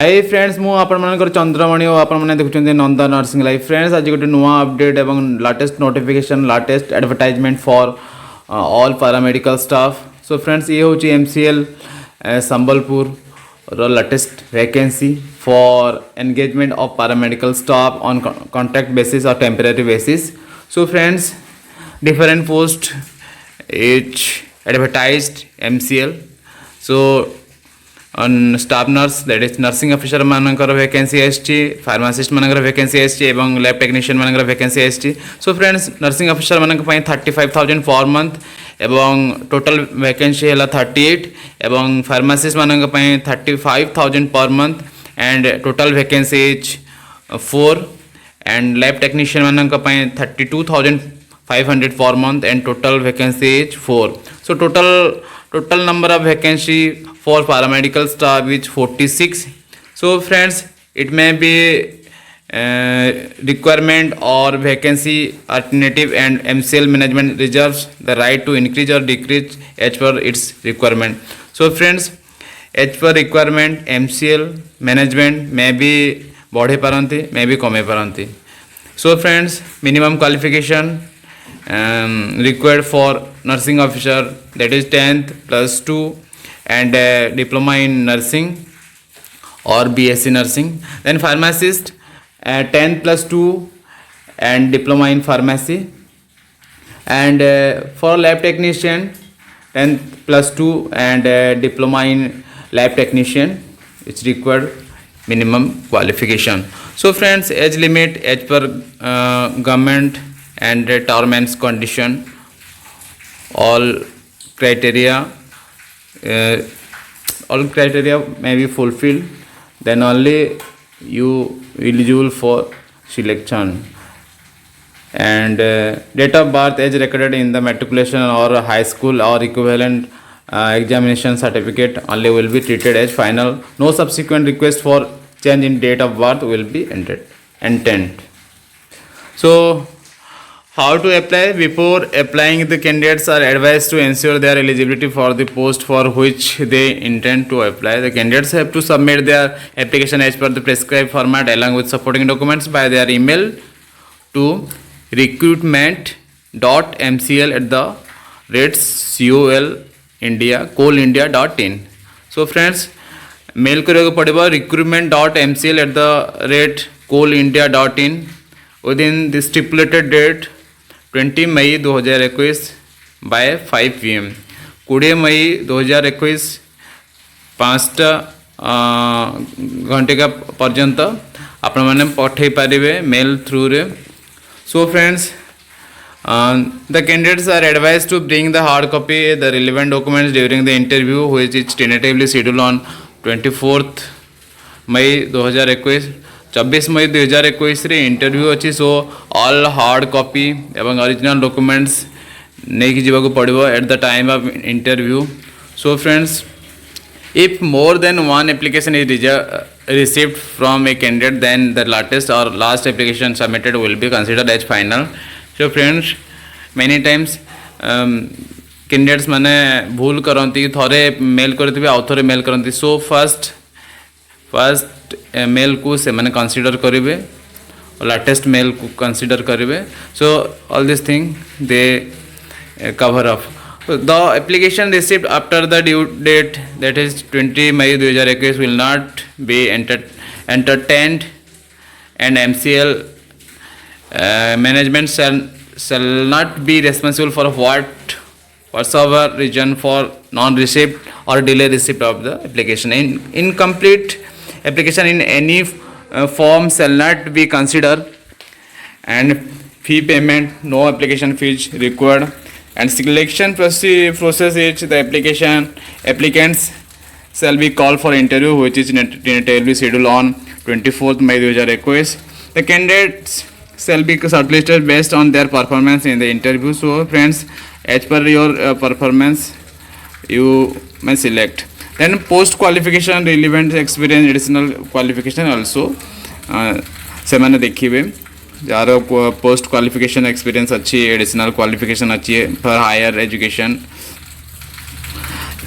Hi friends मु आपन चंद्रमणि और आपण मैंने देखुं नंदा नर्सिंग लाइफ फ्रेंड्स आज गोटे नुआ अपडेट एवं latest notification latest advertisement for all paramedical staff. So friends ये हूँ एमसीएल संबलपुर रो latest vacancy for engagement of paramedical staff on contract basis और temporary basis. So friends different post each advertised MCL. So on staff nurse that is nursing officer मानकर vacancy आछि, pharmacist मानकर vacancy आछि एवं lab technician मानकर vacancy आछि। So friends nursing officer मानक पई 35,000 पर मंथ एवं टोटल वैकेंसी हैला 38 एवं फार्मासिस्ट मानक पई 35,000 per month and total vacancy is 4 and lab technician मानक पई 32,500 per month and total vacancy is 4। So total number of vacancy for paramedical staff is 46. So friends, it may be requirement or vacancy alternative and MCL management reserves the right to increase or decrease as per its requirement. So friends, as per requirement MCL management may be बढ़े पारंती may be कमे पारंती। So friends, minimum qualification required for nursing officer that is 10th plus 2 and diploma in nursing or BSc nursing. Then pharmacist 10th plus 2 and diploma in pharmacy, and for lab technician 10th plus 2 and diploma in lab technician. It's required minimum qualification. So friends, age limit as per government and term and condition, all criteria may be fulfilled, then only you eligible for selection. And date of birth as recorded in the matriculation or high school or equivalent examination certificate only will be treated as final. No subsequent request for change in date of birth will be entered. So how to apply? Before applying, the candidates are advised to ensure their eligibility for the post for which they intend to apply. The candidates have to submit their application as per the prescribed format along with supporting documents by their email to recruitment.mcl@coalindia.in. So friends, mail करियो पड़िबो recruitment.mcl@coalindia.in within the stipulated date 20 May 2021 by 5 PM। 20 मई 2021 5टा घंटे पर्यंत आपण मैंने पठे पारे mail through रे। So friends, the candidates are advise to bring the hard copy the relevant documents during the interview which is tentatively scheduled on 24 मई 2021। 24 मई 2021 रे interview अच्छी। सो ऑल हार्ड कॉपी एवं ओरिजिनल डॉक्यूमेंट्स नहीं कि जीवा को पड़िबो at the time of interview. So friends, if more than one application is received from a candidate, then the latest or last application submitted will be considered as final. So friends, many times candidates माने भूल करती थोड़े mail करते आउ थे mail करती। So first male को से मैंने कंसीडर करेंगे और लेटेस्ट मेल को कंसीडर करेंगे। So all this thing they cover up the application received after the due date that is 20 May 2021 will not be entertained and MCL management shall not be responsible for whatsoever reason for non-receipt or delay receipt of the application. Incomplete application in any form shall not be considered, and fee payment, no application fees required, and selection process is the applicants shall be called for interview which is tentatively scheduled on 24th May 2021. The candidates shall be shortlisted based on their performance in the interview. So friends, as per your performance you may select. Then post qualification, relevant experience, additional qualification also से मैंने देखिए जार post qualification experience अच्छी, additional qualification अच्छी है for higher education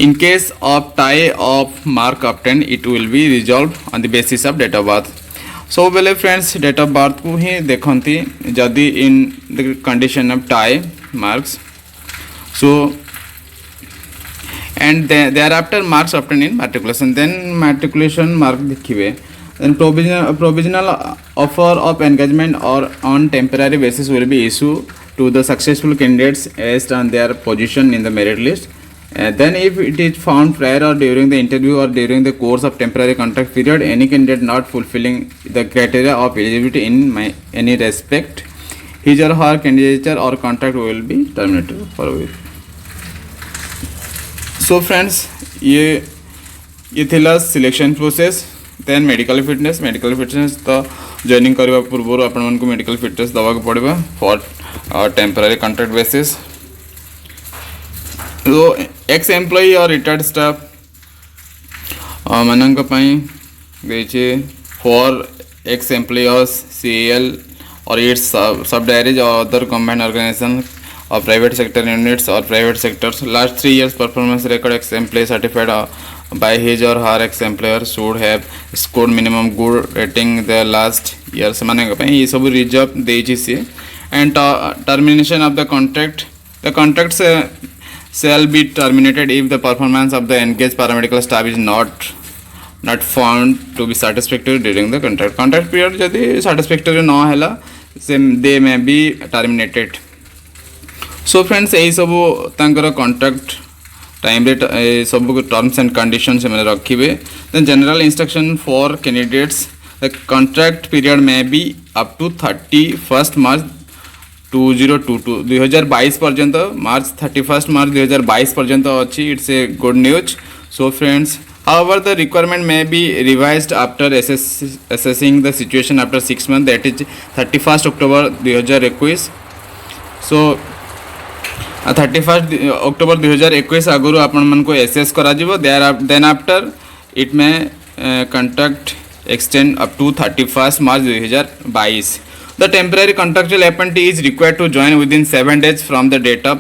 In case of tie of mark obtained, it will be resolved on the basis of date of birth. So बेले friends date of birth को ही देखती जदि in the condition of tie marks so and thereafter marks obtained in matriculation, then matriculation mark देखिए, then provisional offer of engagement or on temporary basis will be issued to the successful candidates based on their position in the merit list. Then if it is found prior or during the interview or during the course of temporary contract period any candidate not fulfilling the criteria of eligibility in any respect, his or her candidature or contract will be terminated forthwith. So friends, ये थिला selection process. Then medical fitness तो joining करबा पूर्व आपण मन को medical fitness दवा को पड़बा फॉर टेम्पररी कॉन्ट्रैक्ट बेसिस. तो एक्स एम्प्लॉई और रिटायर्ड स्टाफ मानक देचे फॉर एक्स एम्प्लॉयर्स CEL और its subsidiaries or other combined organization or private sector units or private sectors. Last 3 years performance record ex employee certified by his or her ex employer should have scored minimum good rating the last years मानक ये सब reserve देछि से. And termination of the contract shall be terminated if the performance of the engaged paramedical staff is not found to be satisfactory during the contract period. जदि satisfactory न हैला they may be terminated. So friends, यही सब तांकर contract time रे सब terms and condition से मैंने रखिए. Then general instruction for candidates, the contract period may be up to 31 मार्च 2022 2022 पर्यंत, मार्च 31 मार्च 2022 पर्यंत अच्छी. It's a good news. So friends, however the requirement may be revised after assessing the situation after 6 months, that is 31 October 2021. So 31 October 2021 आगुरी आपण मन को assess करा जिवो. Then after it may contract extend up to 31 March 2022. The temporary contractual appointee is required to join within 7 days from the date of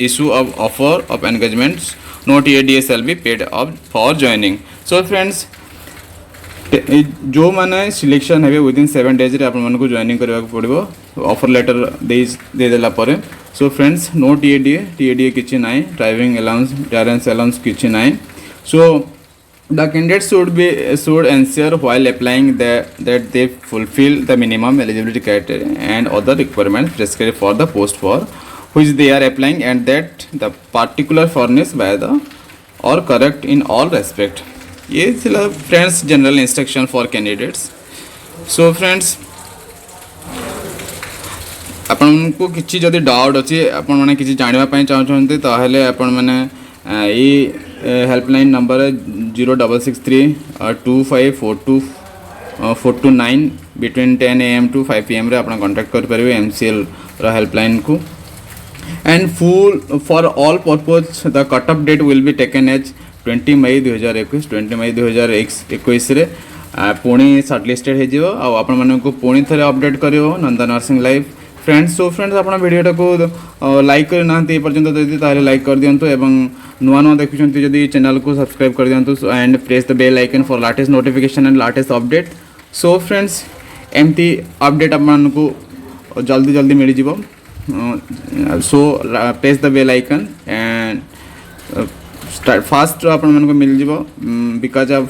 issue of offer of engagements. No TADA shall be paid up for joining. So friends, जो मैंने selection है within 7 days रे आपण को joining करबा पड़ो offer letter दे देला परे. सो फ्रेंड्स, नो TADA किछि नाइ, ड्राइविंग अलाउंस किछि नाइ. सो the candidates should ensure while applying that they fulfill the minimum eligibility criteria and other requirements prescribed for the post for which they are applying, and that the particular furnished by the or correct in all respect. ये थिला friends general instruction for candidates. So friends, आपण को किछि जदि doubt अछि, आपण माने किछि जानिबा पय चाहछन्ते, ताहेले आपण माने ई helpline number 0663 2542 429 between 10 AM to 5 PM रे आपण कांटेक्ट कर परिबे MCL रा हेल्पलाइन को. And full for all purpose the cut off date will be taken as 20 मई 2021 रे पुणी सर्टलिस्टेड हो जिवो आ आपण माने को पुणी थरे अपडेट करिवो Nanda nursing life. Friends, so friends, आपण वीडियोटा को लाइक कर ना ए पर्यंत दे ताले लाइक कर दियंतु एवं नुआ देखुचंती जदि चैनल को सब्सक्राइब कर दियंतु and press the bell icon for latest notification and latest update. So friends, एमती अपडेट आपण को जल्दी मिल जिवो. So press the bell icon and start fast आपण मन को मिल जिवो because of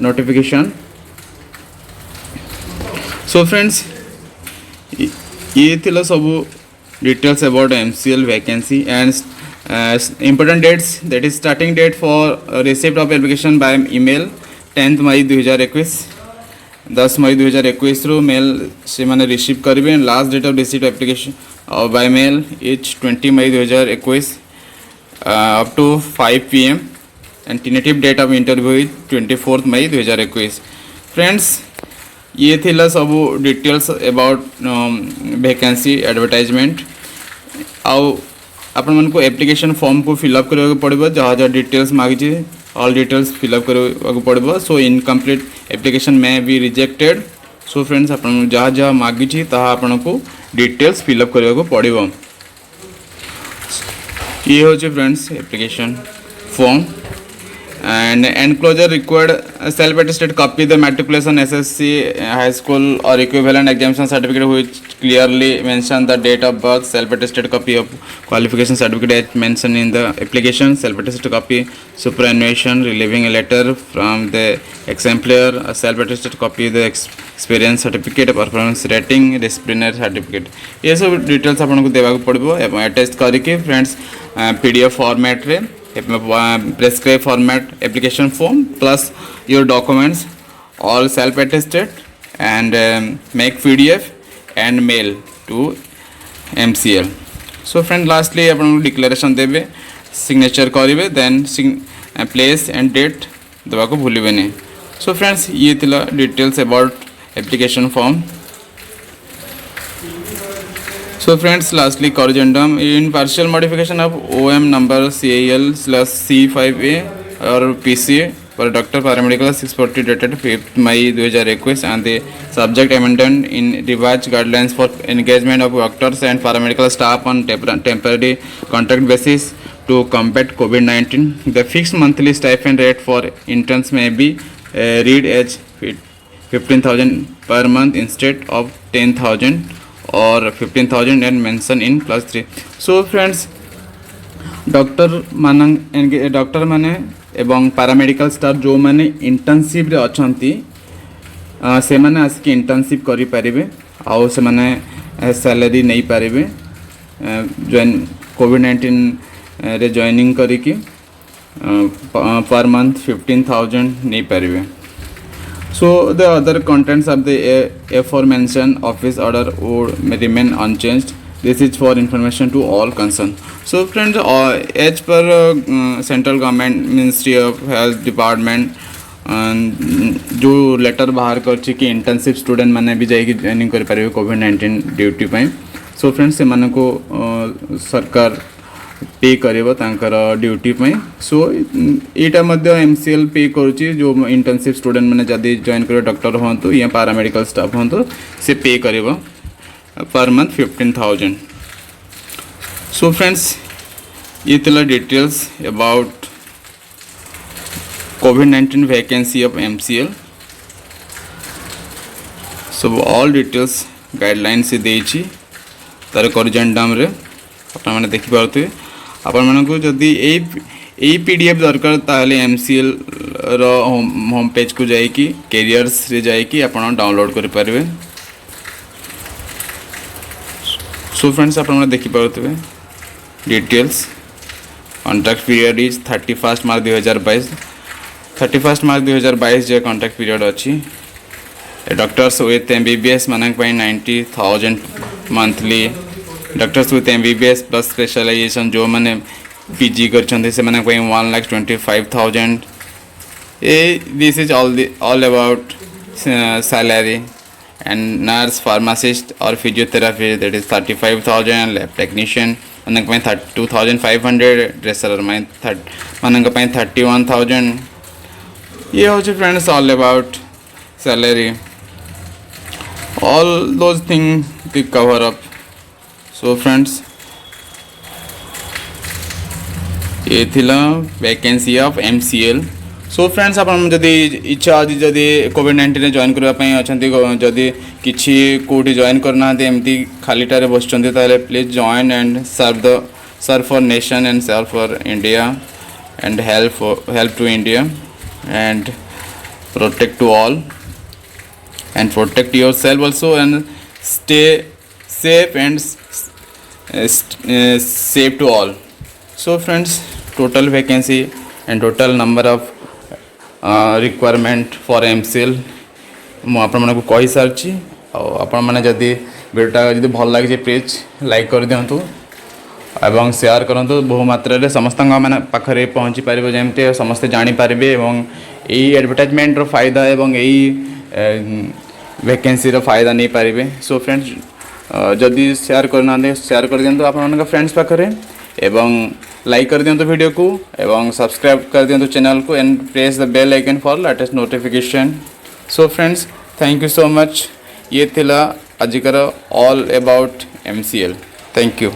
notification. So friends, ये थिला सब details about MCL vacancy and important dates, that is starting date for receipt of application by email 10 मई 2021 10 मई 2021 रो मेल से माने रिसीव करेंगे. Last date of receipt application by mail is 20 May 2021 up to 5 PM and tentative date of interview is 24 May 2021. Friends, ये थिला सब details about vacancy advertisement. आउ आपण मन को एप्लिकेशन फॉर्म को फिलअप करबा पड़बो, जहाँ जहाँ डिटेल्स मागिछि ऑल डिटेल्स फिलअप करबा पड़बो. सो इनकम्प्लीट एप्लिकेशन में बी रिजेक्टेड. सो फ्रेंड्स, आपण जहाँ जहाँ मागिछि ताहा आपण को डिटेल्स फिलअप करबा पड़बो. ये होचे friends application form. And enclosure required self-attested copy the matriculation SSC high school or equivalent examination certificate which clearly mention the date of birth. Self-attested copy of qualification certificate as mentioned in the application. Self-attested copy superannuation relieving a letter from the ex-employer. A self-attested copy of the experience certificate performance rating disciplinary certificate. ये सब details आपको देवाक पड़बो एवं attach करके friends PDF format रे prescribed format application form plus your documents all self attested and make PDF and mail to MCL. So friend lastly upon declaration देबे signature करिवे then place and date देबा को भूलिबे नहीं. So friends ये थिला details about application form. So friends lastly corrigendum in partial modification of OM number CAL/C5A or PCA for doctor paramedical 640 dated 5th May 2021 and the subject amendment in revised guidelines for engagement of doctors and paramedical staff on temporary contract basis to combat COVID-19. The fixed monthly stipend rate for interns may be read as 15,000 per month instead of 10,000 or 15,000 and mention in class 3. So friends doctor माने एवं paramedical staff जो माने internship रे अछंती से माने आसिक internship करि परिबे आउ से माने सैलरी नहीं पारिबे जॉइन कोविड-19 रे जॉइनिंग करिकि पर मंथ 15,000 नहीं पारिबे. So the other contents of the aforementioned office order would remain unchanged. This is for information to all concerned. So friends, as per central government Ministry of Health Department जो letter बाहर करछि कि internship student माने भी जाई joining कर पारे कोविड-19 duty पई. सो फ्रेंड्स से माने को सरकार पे करेबो तांकर ड्यूटी पई. सो एटा मध्ये MCL पे करूची जो इंटर्नशिप स्टूडेंट माने जदी जॉइन करे डॉक्टर होंतु या पैरामेडिकल स्टाफ होंतु से पे करेबो पर मंथ 15,000. सो फ्रेंड्स ये तला details about COVID-19 vacancy of MCL. So all details guidelines से देछि तार करिजेंडम रे आपण माने देखि पारथि. आपण मानको जदी ए PDF दरकार ताले MCL रो होम पेज को जाई कि कैरियर्स रे जाई कि आपण डाउनलोड कर पारबे. सो फ्रेंड्स आपण माने देखि पारथि डिटेल्स. कॉन्ट्रैक्ट पीरियड इज 31 मार्च 2022. 31 मार्च 2022 जो कॉन्ट्रैक्ट पीरियड अच्छी. डॉक्टर्स विथ MBBS मानक 90,000 monthly. Doctors with MBBS plus specialisation जो मैंने PG कर 1,25,000. This is all about salary. And nurse, pharmacist or physiotherapy that is 35,000. Lab technician मानक 32,500. Dresser मानक 31,000. ये हो friends all about salary all those thing we cover up. So friends ये थिला vacancy of MCL. So friends आपण जदी इच्छा अछि जदी कोविड-19 रे जॉइन करबा पई अछंती जदी किछि कोठी जॉइन करना एमती खालीटारे बसचंती ताले please join and serve for nation and serve for India and help to India and protect to all and protect yourself also and stay safe and safe to all. So friends, total vacancy and total number of requirement for MCL मु आपण मानक कहि सारछि. आपण माने जदी वीडियोटा जदी भल लागि प्लीज लाइक कर दियंतु एवं शेयर करंतु. बहु मात्रा समस्त मैंने पाखे पहुँची पार जमती समस्ते जानीपारे और यही एडवर्टाइजमेंट फायदा एवं यही वैकेंसी फायदा नहीं पारे. सो फ्रेंड्स जदि शेयर करना शेयर कर दिंतु आप फ्रेंड्स पाखे एवं लाइक कर दिंतु वीडियो को एवं सब्सक्राइब कर दिंतु चैनल को and press the bell icon for latest notification. So friends thank you so much. ये थिला आजिकर all about MCL. Thank you.